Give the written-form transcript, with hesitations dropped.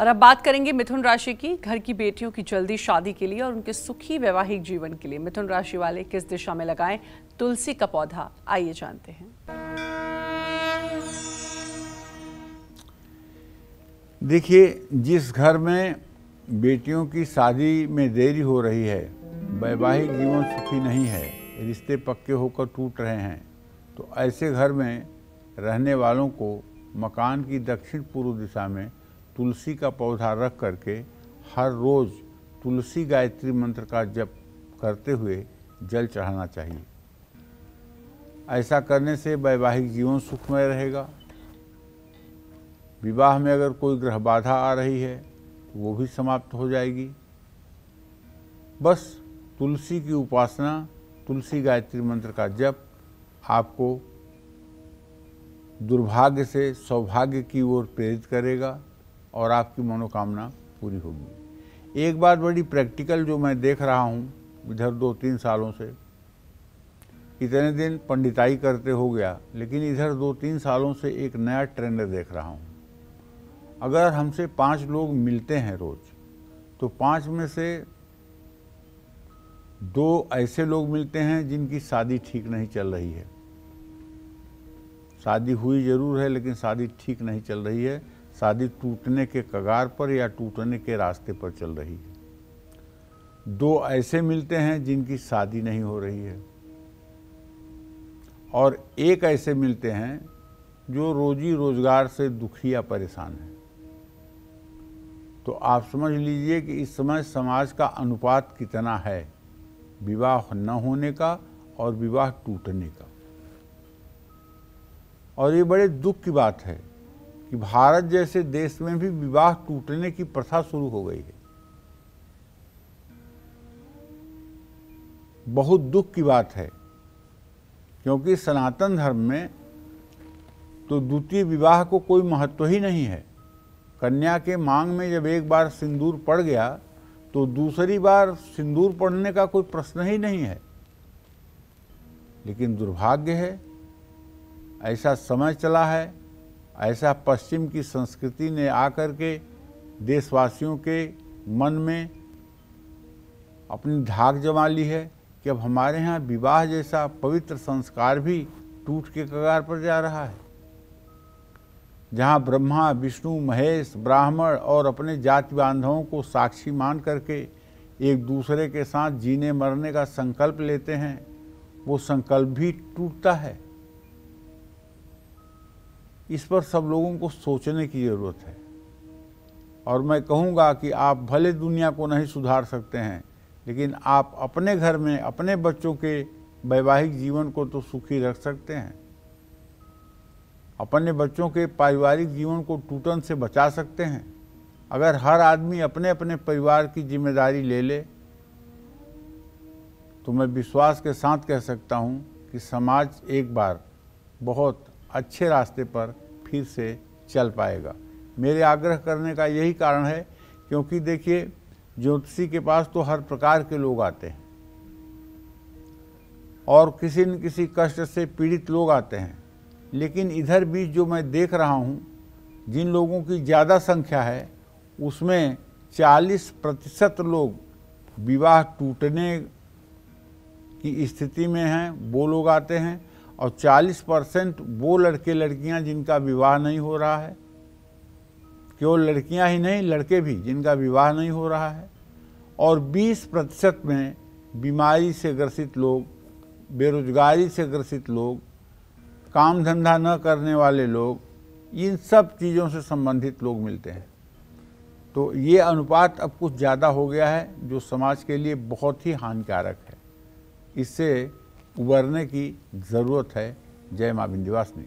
और अब बात करेंगे मिथुन राशि की। घर की बेटियों की जल्दी शादी के लिए और उनके सुखी वैवाहिक जीवन के लिए मिथुन राशि वाले किस दिशा में लगाएं तुलसी का पौधा, आइए जानते हैं। देखिए, जिस घर में बेटियों की शादी में देरी हो रही है, वैवाहिक जीवन सुखी नहीं है, रिश्ते पक्के होकर टूट रहे हैं, तो ऐसे घर में रहने वालों को मकान की दक्षिण पूर्व दिशा में तुलसी का पौधा रख करके हर रोज़ तुलसी गायत्री मंत्र का जप करते हुए जल चढ़ाना चाहिए। ऐसा करने से वैवाहिक जीवन सुखमय रहेगा। विवाह में अगर कोई ग्रह बाधा आ रही है तो वो भी समाप्त हो जाएगी। बस तुलसी की उपासना, तुलसी गायत्री मंत्र का जप आपको दुर्भाग्य से सौभाग्य की ओर प्रेरित करेगा और आपकी मनोकामना पूरी होगी। एक बात बड़ी प्रैक्टिकल जो मैं देख रहा हूँ इधर 2-3 सालों से, इतने दिन पंडिताई करते हो गया, लेकिन इधर 2-3 सालों से एक नया ट्रेंड देख रहा हूँ। अगर हमसे 5 लोग मिलते हैं रोज, तो 5 में से 2 ऐसे लोग मिलते हैं जिनकी शादी ठीक नहीं चल रही है। शादी हुई जरूर है लेकिन शादी ठीक नहीं चल रही है, शादी टूटने के कगार पर या टूटने के रास्ते पर चल रही है। 2 ऐसे मिलते हैं जिनकी शादी नहीं हो रही है, और 1 ऐसे मिलते हैं जो रोजी रोजगार से दुखी या परेशान है। तो आप समझ लीजिए कि इस समय समाज का अनुपात कितना है विवाह न होने का और विवाह टूटने का। और ये बड़े दुख की बात है कि भारत जैसे देश में भी विवाह टूटने की प्रथा शुरू हो गई है। बहुत दुख की बात है, क्योंकि सनातन धर्म में तो द्वितीय विवाह को कोई महत्व ही नहीं है। कन्या के मांग में जब एक बार सिंदूर पड़ गया तो दूसरी बार सिंदूर पड़ने का कोई प्रश्न ही नहीं है। लेकिन दुर्भाग्य है, ऐसा समय चला है, ऐसा पश्चिम की संस्कृति ने आकर के देशवासियों के मन में अपनी धाक जमा ली है कि अब हमारे यहाँ विवाह जैसा पवित्र संस्कार भी टूट के कगार पर जा रहा है। जहाँ ब्रह्मा, विष्णु, महेश, ब्राह्मण और अपने जाति बांधवों को साक्षी मान करके एक दूसरे के साथ जीने मरने का संकल्प लेते हैं, वो संकल्प भी टूटता है। इस पर सब लोगों को सोचने की ज़रूरत है। और मैं कहूँगा कि आप भले दुनिया को नहीं सुधार सकते हैं, लेकिन आप अपने घर में अपने बच्चों के वैवाहिक जीवन को तो सुखी रख सकते हैं। अपने बच्चों के पारिवारिक जीवन को टूटन से बचा सकते हैं। अगर हर आदमी अपने अपने परिवार की जिम्मेदारी ले ले, तो मैं विश्वास के साथ कह सकता हूँ कि समाज एक बार बहुत अच्छे रास्ते पर फिर से चल पाएगा। मेरे आग्रह करने का यही कारण है, क्योंकि देखिए, ज्योतिषी के पास तो हर प्रकार के लोग आते हैं और किसी न किसी कष्ट से पीड़ित लोग आते हैं। लेकिन इधर बीच जो मैं देख रहा हूँ, जिन लोगों की ज़्यादा संख्या है उसमें 40% लोग विवाह टूटने की स्थिति में हैं, वो लोग आते हैं, और 40% वो लड़के लड़कियां जिनका विवाह नहीं हो रहा है। केवल लड़कियां ही नहीं, लड़के भी जिनका विवाह नहीं हो रहा है। और 20% में बीमारी से ग्रसित लोग, बेरोजगारी से ग्रसित लोग, काम धंधा न करने वाले लोग, इन सब चीज़ों से संबंधित लोग मिलते हैं। तो ये अनुपात अब कुछ ज़्यादा हो गया है, जो समाज के लिए बहुत ही हानिकारक है। इससे उबरने की ज़रूरत है। जय माँ विंध्यवासिनी।